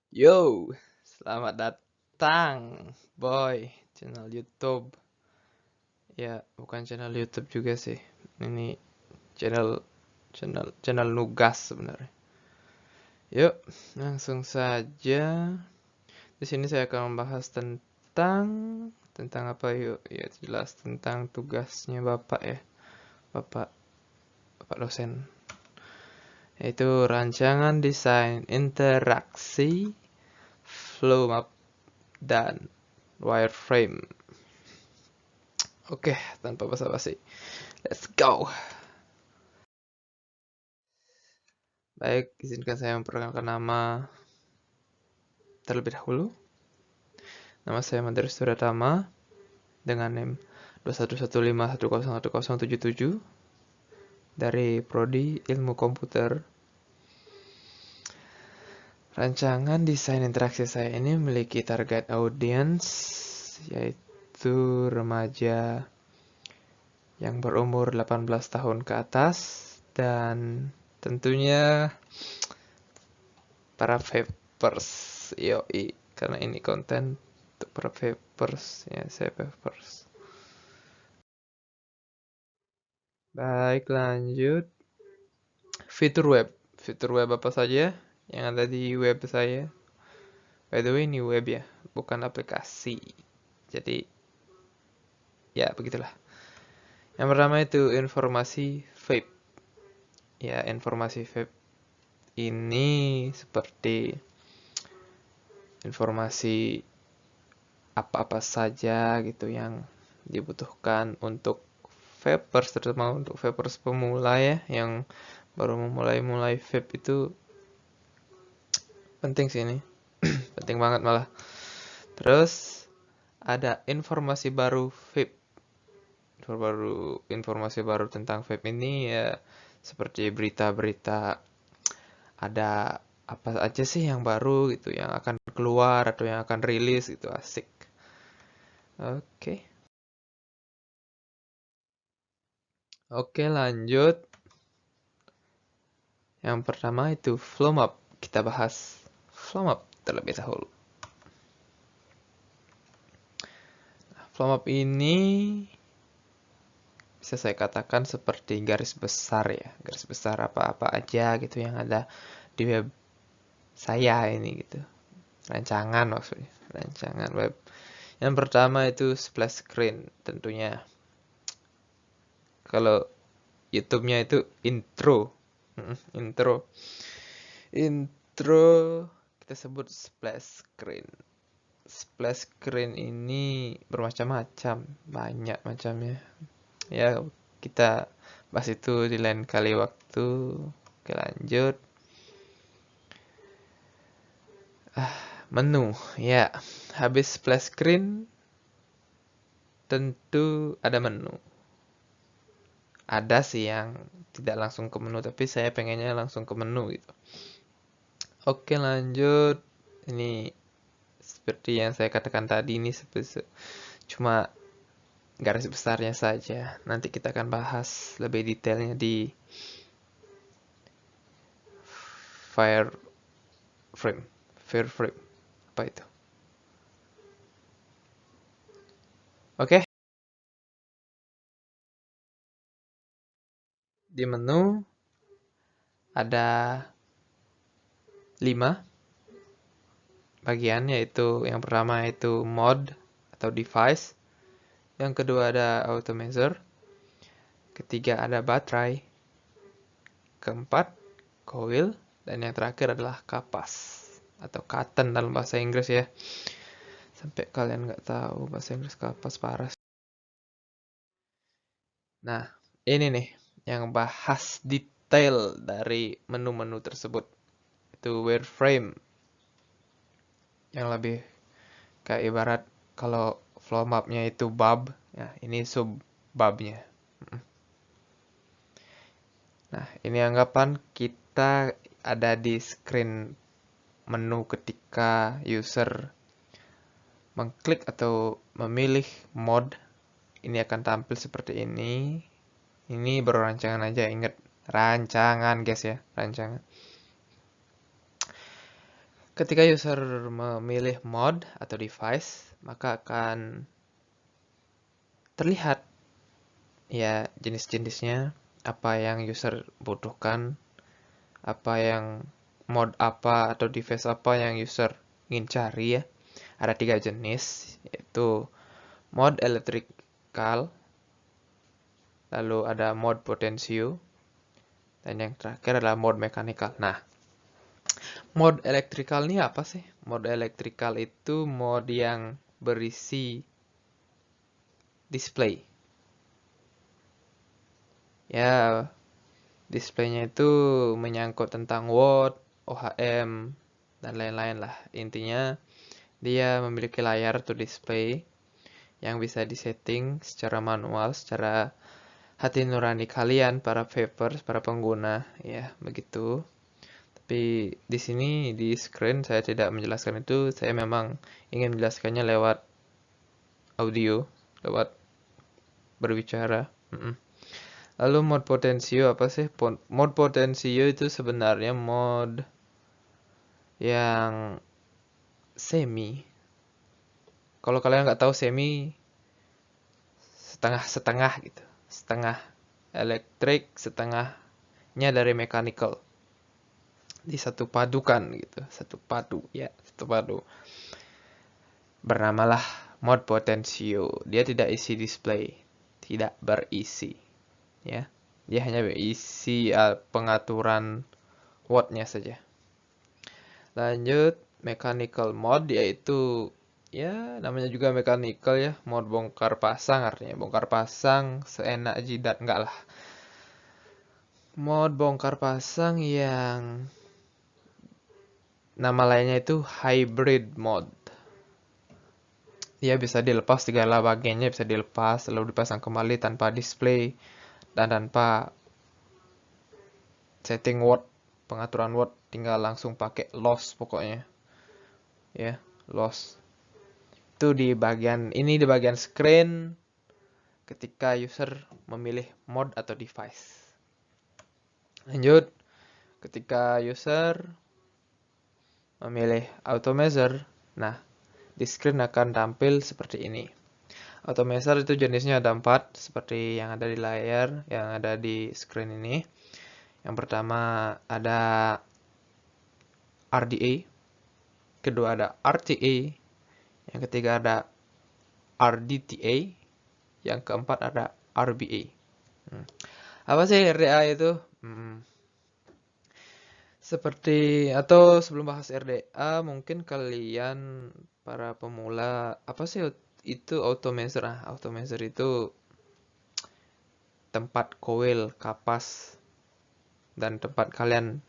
Yo, selamat datang, boy, channel YouTube. Ya, bukan channel YouTube juga sih. Ini channel channel nugas sebenarnya. Yuk, langsung saja. Di sini saya akan membahas tentang apa yuk? Ya, jelas tentang tugasnya Bapak ya. Bapak Bapak dosen. Yaitu rancangan desain interaksi, flow map, dan wireframe. Oke, tanpa basa-basi. Let's go. Baik, izinkan saya memperkenalkan nama terlebih dahulu. Nama saya Madari Suratama dengan NIM 2115101077 dari Prodi Ilmu Komputer. Rancangan desain interaksi saya ini memiliki target audience yaitu remaja yang berumur 18 tahun ke atas dan tentunya para vapers. Yoi, karena ini konten untuk para vapers ya, saya vapers. Baik, lanjut. Fitur web apa saja yang ada di web saya? By the way, ini web ya, bukan aplikasi. Jadi, ya begitulah. Yang pertama itu informasi vape. Ya, informasi vape ini seperti informasi apa-apa saja gitu yang dibutuhkan untuk vapers, terutama untuk vapers pemula ya, yang baru memulai vape itu penting sih ini. Penting banget malah. Terus ada informasi baru vape. Informasi baru tentang vape ini ya seperti berita-berita, ada apa aja sih yang baru gitu yang akan keluar atau yang akan rilis gitu, asik. Oke. Oke, lanjut. Yang pertama itu flow map. Kita bahas flow map terlebih dahulu. Flow map ini bisa saya katakan seperti garis besar ya, garis besar apa-apa aja gitu yang ada di web saya ini gitu. Rancangan maksudnya, rancangan web. Yang pertama itu splash screen tentunya. Kalau YouTube-nya itu intro. Intro. Intro kita sebut splash screen. Splash screen ini bermacam-macam, banyak macamnya. Ya, kita bahas itu di lain kali waktu. Oke, lanjut. Menu. Ya, habis splash screen tentu ada menu. Ada sih yang tidak langsung ke menu, tapi saya pengennya langsung ke menu gitu. Oke, lanjut. Ini seperti yang saya katakan tadi, ini cuma garis besarnya saja. Nanti kita akan bahas lebih detailnya di Fireframe. Fireframe. Apa itu? Oke. Di menu ada 5 bagian, yaitu yang pertama itu mode atau device, yang kedua ada automizer, ketiga ada baterai, keempat coil, dan yang terakhir adalah kapas atau cotton dalam bahasa Inggris ya. Sampai kalian nggak tahu bahasa Inggris kapas, parah. Nah, ini nih yang bahas detail dari menu-menu tersebut. Itu wireframe, yang lebih kayak ibarat kalau flow mapnya itu bab, ya ini sub babnya. Nah, ini anggapan kita ada di screen menu ketika user mengklik atau memilih mode. Ini akan tampil seperti ini. Ini baru rancangan aja, ingat rancangan guys ya, rancangan. Ketika user memilih mode atau device, maka akan terlihat ya jenis-jenisnya, apa yang user butuhkan, apa yang mode apa atau device apa yang user ingin cari ya. Ada 3 jenis, yaitu mode electrical, lalu ada mode potentio, dan yang terakhir adalah mode mechanical. Nah, mode electrical ini apa sih? Mode electrical itu mode yang berisi display. Ya, displaynya itu menyangkut tentang watt, OHM, dan lain-lain lah. Intinya, dia memiliki layar atau display yang bisa disetting secara manual, secara hati nurani kalian, para vapers, para pengguna, ya begitu. Tapi di sini di screen saya tidak menjelaskan itu, saya memang ingin menjelaskannya lewat audio, lewat berbicara. Lalu mode potentio apa sih? Mode potentio itu sebenarnya mode yang semi. Kalau kalian nggak tahu semi, setengah-setengah gitu. Setengah elektrik, setengahnya dari mechanical. Satu padukan gitu, satu padu. Bernamalah mode potentio. Dia tidak isi display, tidak berisi, ya. Dia hanya berisi pengaturan wattnya saja. Lanjut, mechanical mode yaitu ya namanya juga mechanical ya, mode bongkar pasang, artinya bongkar pasang seenak jidat, enggak lah. Mode bongkar pasang yang nama lainnya itu hybrid mode. Dia bisa dilepas, segala bagiannya bisa dilepas lalu dipasang kembali tanpa display dan tanpa setting watt, pengaturan watt, tinggal langsung pakai loss pokoknya. Ya, loss. Itu di bagian ini, di bagian screen ketika user memilih mode atau device. Lanjut, ketika user memilih auto measure, nah di screen akan tampil seperti ini. Auto measure itu jenisnya ada 4, seperti yang ada di layar, yang ada di screen ini. Yang pertama ada RDA, kedua ada RTA, yang ketiga ada RDTA, yang keempat ada RBA. Apa sih RDA itu? Seperti, atau sebelum bahas RDA, mungkin kalian para pemula, apa sih itu auto measure? Auto measure itu tempat coil, kapas, dan tempat kalian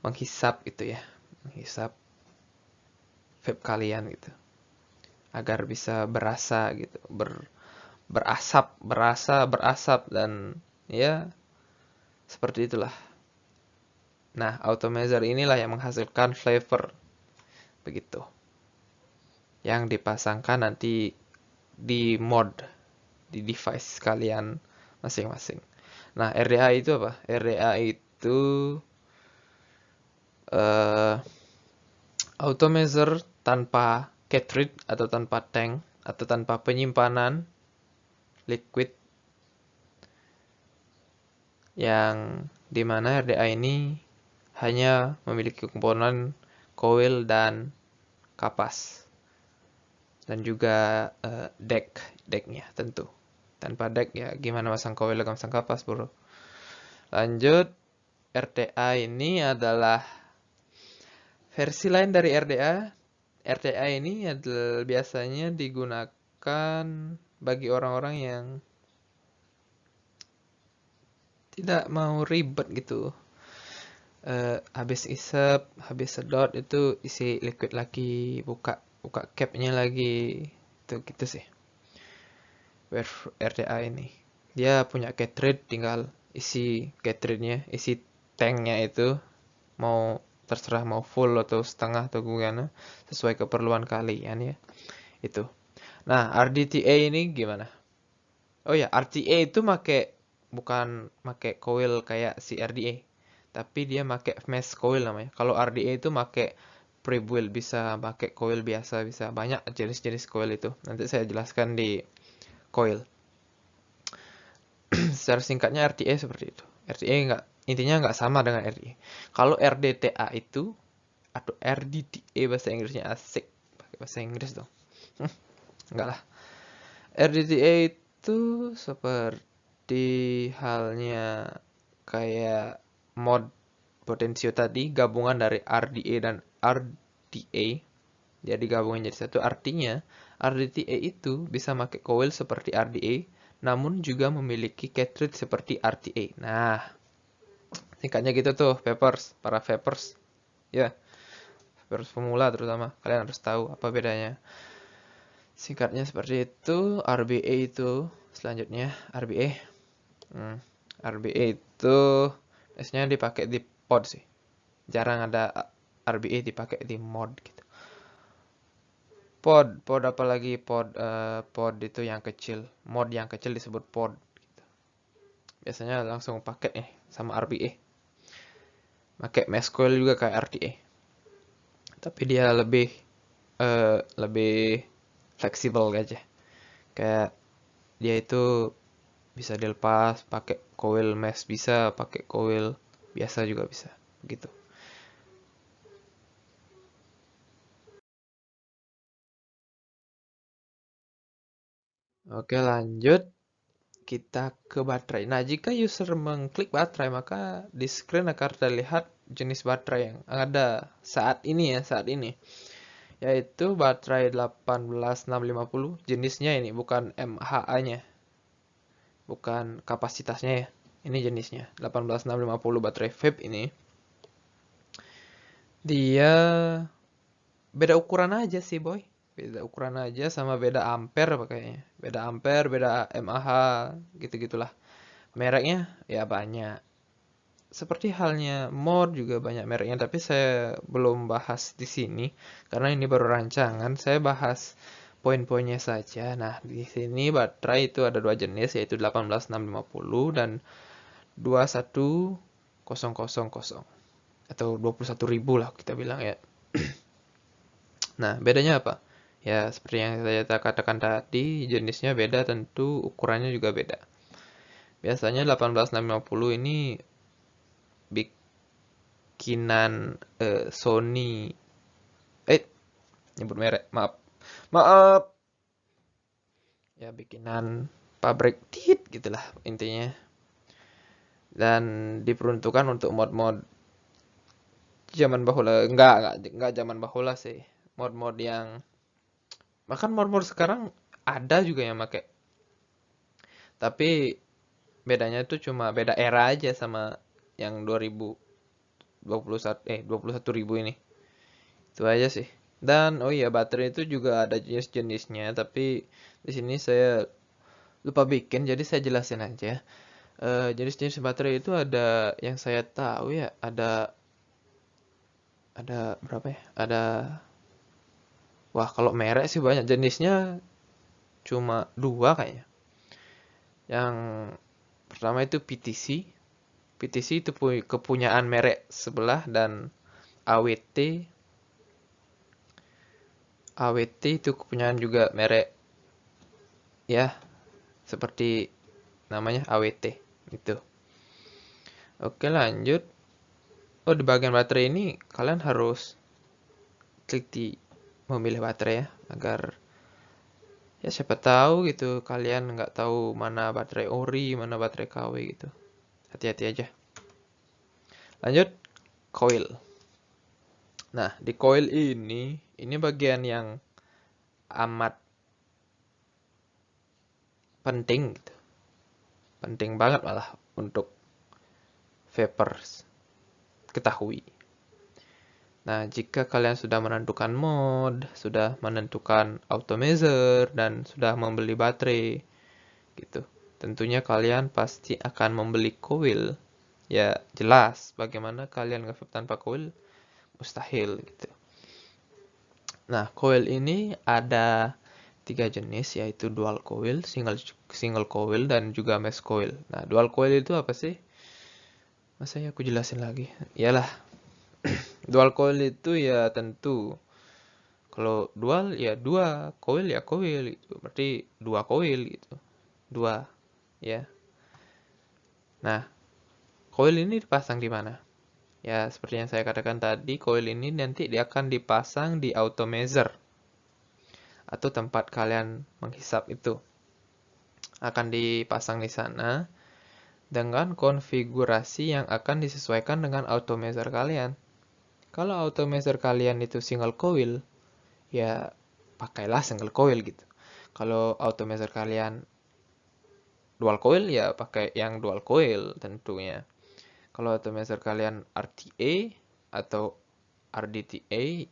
menghisap gitu ya, menghisap vape kalian gitu, agar bisa berasa gitu, berasap dan ya seperti itulah. Nah, auto measure inilah yang menghasilkan flavor begitu, yang dipasangkan nanti di mode di device kalian masing-masing. Nah, RDA itu apa? RDA itu auto measure tanpa cartridge atau tanpa tank atau tanpa penyimpanan liquid, yang dimana RDA ini hanya memiliki komponen coil dan kapas, dan juga decknya tentu. Tanpa deck ya gimana masang coil dan masang kapas, bro. Lanjut, RTA ini adalah versi lain dari RDA. RTA ini adalah biasanya digunakan bagi orang-orang yang tidak mau ribet gitu. Habis isep, habis sedot itu isi liquid lagi, buka capnya lagi, itu gitu sih. RDA ini dia punya cartridge, tinggal isi cartridge-nya, isi tanknya itu, mau terserah mau full atau setengah atau gimana, sesuai keperluan kalian ya itu. Nah, RDTA ini gimana? Oh ya, RTA itu bukan make coil kayak si RDA, tapi dia pakai mesh coil namanya. Kalau RDA itu pakai pre-build, bisa pakai coil biasa, bisa banyak jenis-jenis coil itu. Nanti saya jelaskan di coil. Secara singkatnya RDA seperti itu. RDA intinya nggak sama dengan RDA. Kalau RDTA itu atau RDTA bahasa Inggrisnya asik, pakai bahasa Inggris dong. Enggak lah. RDTA itu seperti halnya kayak mod Potensio tadi, gabungan dari RDA dan RDA. Jadi gabungan jadi satu. Artinya RDTA itu bisa pakai coil seperti RDA, namun juga memiliki cartridge seperti RTA. Nah, singkatnya gitu tuh, para vapers. Ya, vapers pemula terutama. Kalian harus tahu apa bedanya. Singkatnya seperti itu. RBA itu selanjutnya RBA. RBA itu biasanya dipakai di pod sih. Jarang ada RBA dipakai di mod gitu. Pod apalagi pod itu yang kecil. Mod yang kecil disebut pod gitu. Biasanya langsung paket sama RBA. Pakai mesh coil juga kayak RDA. Tapi dia lebih fleksibel aja. Kayak dia itu bisa dilepas pakai coil mesh, bisa pakai coil biasa juga bisa gitu. Oke, lanjut kita ke baterai. Nah, jika user mengklik baterai, maka di screen akan terlihat jenis baterai yang ada saat ini, yaitu baterai 18650. Jenisnya ini bukan mAh-nya, bukan kapasitasnya ya. Ini jenisnya 18650 baterai vape ini. Dia beda ukuran aja sih, boy. Beda ukuran aja sama beda ampere pakainya. Beda ampere, beda mAh, gitu-gitulah. Mereknya ya banyak. Seperti halnya mod juga banyak mereknya, tapi saya belum bahas di sini karena ini baru rancangan. Saya bahas poin-poinnya saja. Nah, di sini baterai itu ada dua jenis, yaitu 18650 dan 21000 atau 21000 lah kita bilang ya. Nah, bedanya apa? Ya, seperti yang saya katakan tadi, jenisnya beda, tentu ukurannya juga beda. Biasanya 18650 ini bikinan Sony, nyebut merek, maaf. Maaf. Ya, bikinan pabrik tit gitulah intinya. Dan diperuntukkan untuk mod-mod zaman bahula. Enggak zaman bahula sih. Mod-mod yang bahkan mod-mod sekarang ada juga yang pakai. Tapi bedanya itu cuma beda era aja sama yang 2021 21.000 ini. Itu aja sih. Dan oh iya, baterai itu juga ada jenis-jenisnya, tapi di sini saya lupa bikin, jadi saya jelasin aja. Jenis-jenis baterai itu ada yang saya tahu ya, ada berapa ya? Wah, kalau merek sih banyak, jenisnya cuma dua kayaknya. Yang pertama itu PTC. PTC itu kepunyaan merek sebelah, dan AWT. AWT itu kepunyaan juga merek ya, seperti namanya AWT itu. Oke, lanjut. Oh, di bagian baterai ini kalian harus klik di memilih baterai ya, agar ya siapa tahu gitu kalian nggak tahu mana baterai ori, mana baterai KW gitu. Hati-hati aja. Lanjut, coil. Nah, di coil ini bagian yang amat penting gitu. Penting banget malah untuk vapers ketahui. Nah, jika kalian sudah menentukan mod, sudah menentukan atomizer, dan sudah membeli baterai gitu, tentunya kalian pasti akan membeli coil. Ya, jelas bagaimana kalian nge-vape tanpa coil, mustahil gitu. Nah, coil ini ada 3 jenis, yaitu dual coil, single coil, dan juga mesh coil. Nah, dual coil itu apa sih? Masa ya aku jelasin lagi? Iyalah, dual coil itu ya tentu. Kalau dual ya dua, coil ya coil gitu. Berarti dua coil gitu. Dua, ya. Nah, coil ini dipasang di mana? Ya, seperti yang saya katakan tadi, coil ini nanti dia akan dipasang di automizer atau tempat kalian menghisap itu. Akan dipasang di sana dengan konfigurasi yang akan disesuaikan dengan automizer kalian. Kalau automizer kalian itu single coil, ya pakailah single coil gitu. Kalau automizer kalian dual coil, ya pakai yang dual coil tentunya. Kalau automizer kalian RTA atau RDTA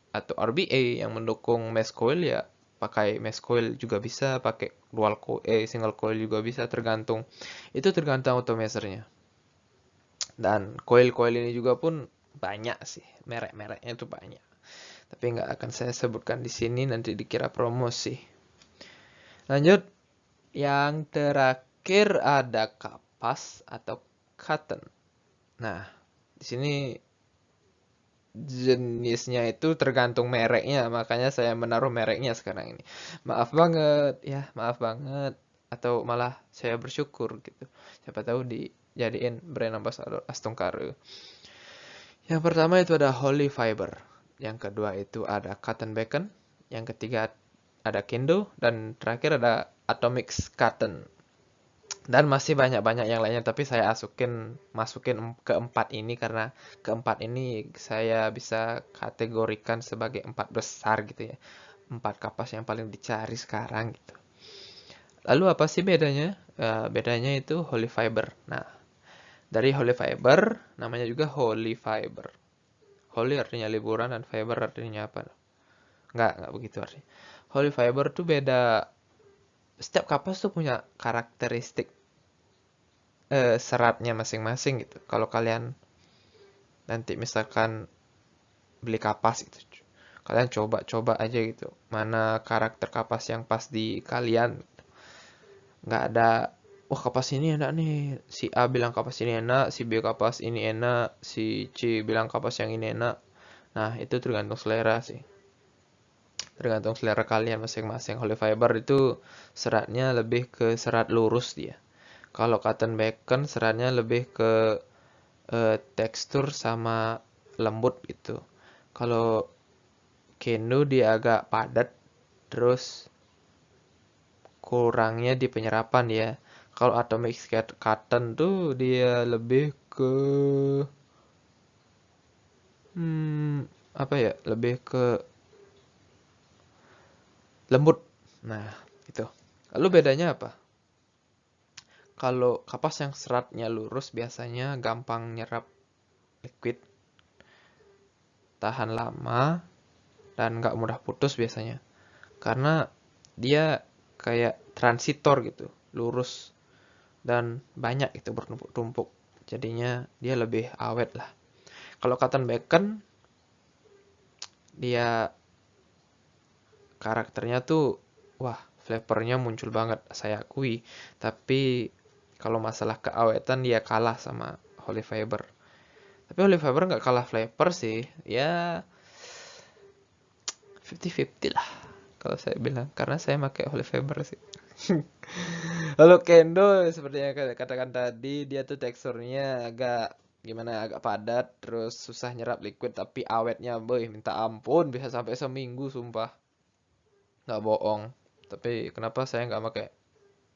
atau RBA yang mendukung mesh coil, ya pakai mesh coil juga bisa, pakai dual coil, single coil juga bisa, tergantung. Itu tergantung automezernya. Dan coil-coil ini juga pun banyak sih, merek-mereknya itu banyak. Tapi nggak akan saya sebutkan di sini, nanti dikira promosi. Lanjut, yang terakhir ada kapas atau cotton. Nah, di sini jenisnya itu tergantung mereknya, makanya saya menaruh mereknya sekarang ini. Maaf banget, ya maaf banget. Atau malah saya bersyukur gitu. Siapa tahu dijadiin brand ambassador Aston Kare. Yang pertama itu ada Holy Fiber. Yang kedua itu ada Cotton Bacon. Yang ketiga ada Kendo. Dan terakhir ada Atomic Cotton. Dan masih banyak-banyak yang lainnya, tapi saya masukin keempat ini karena keempat ini saya bisa kategorikan sebagai empat besar gitu ya. Empat kapas yang paling dicari sekarang gitu. Lalu apa sih bedanya? Bedanya itu Holy Fiber. Nah, dari Holy Fiber namanya juga Holy Fiber. Holy artinya liburan dan fiber artinya apa? Nggak begitu artinya. Holy Fiber tuh beda. Setiap kapas tuh punya karakteristik seratnya masing-masing gitu. Kalau kalian nanti misalkan beli kapas gitu, kalian coba-coba aja gitu. Mana karakter kapas yang pas di kalian. Nggak ada, wah kapas ini enak nih. Si A bilang kapas ini enak, si B kapas ini enak, si C bilang kapas yang ini enak. Nah, itu tergantung selera sih. Tergantung selera kalian masing-masing. Holy fiber itu seratnya lebih ke serat lurus dia. Kalau cotton bacon seratnya lebih ke tekstur sama lembut gitu. Kalau kendo dia agak padat, terus kurangnya di penyerapan ya. Kalau atomic cotton tuh dia lebih ke apa ya? Lebih ke lembut. Nah, itu. Lalu bedanya apa? Kalau kapas yang seratnya lurus biasanya gampang nyerap liquid, tahan lama, dan nggak mudah putus biasanya. Karena dia kayak transitor gitu, lurus dan banyak itu bertumpuk-tumpuk. Jadinya dia lebih awet lah. Kalau cotton bacon, dia karakternya tuh, wah, flavornya muncul banget, saya akui. Tapi kalau masalah keawetan dia kalah sama Holy Fiber. Tapi Holy Fiber nggak kalah flavor sih, ya 50-50 lah kalau saya bilang, karena saya pakai Holy Fiber sih. Lalu Kendo seperti yang katakan tadi, dia tuh teksturnya agak gimana, agak padat, terus susah nyerap liquid, tapi awetnya boy minta ampun, bisa sampai seminggu sumpah, nggak bohong. Tapi kenapa saya nggak pakai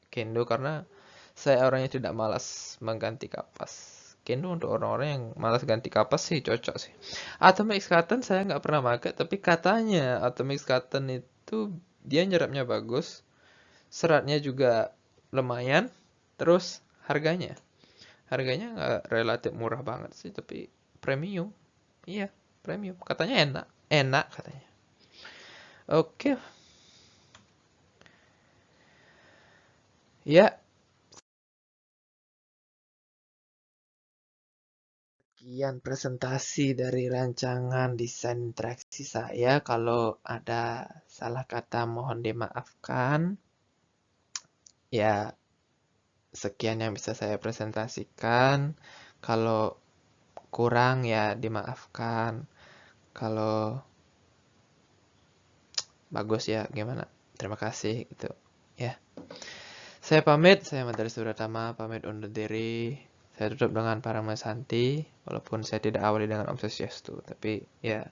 Kendo? Karena saya orangnya tidak malas mengganti kapas. Kendo untuk orang-orang yang malas ganti kapas sih cocok sih. Atomic Cotton saya nggak pernah pakai, tapi katanya Atomic Cotton itu dia nyerapnya bagus, seratnya juga lumayan, terus harganya. Harganya nggak relatif murah banget sih, tapi premium. Iya, premium. Katanya enak. Enak katanya. Oke, ya. Sekian presentasi dari rancangan desain interaksi saya. Kalau ada salah kata mohon dimaafkan. Ya, sekian yang bisa saya presentasikan. Kalau kurang ya dimaafkan. Kalau bagus ya gimana? Terima kasih gitu. Ya. Saya pamit, saya Menteri Suratama pamit undur diri. Saya tutup dengan Parama Santi, walaupun saya tidak awali dengan Om Swastiastu, tapi ya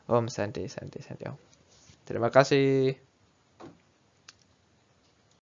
Om Santi, Santi, Santi Om. Terima kasih.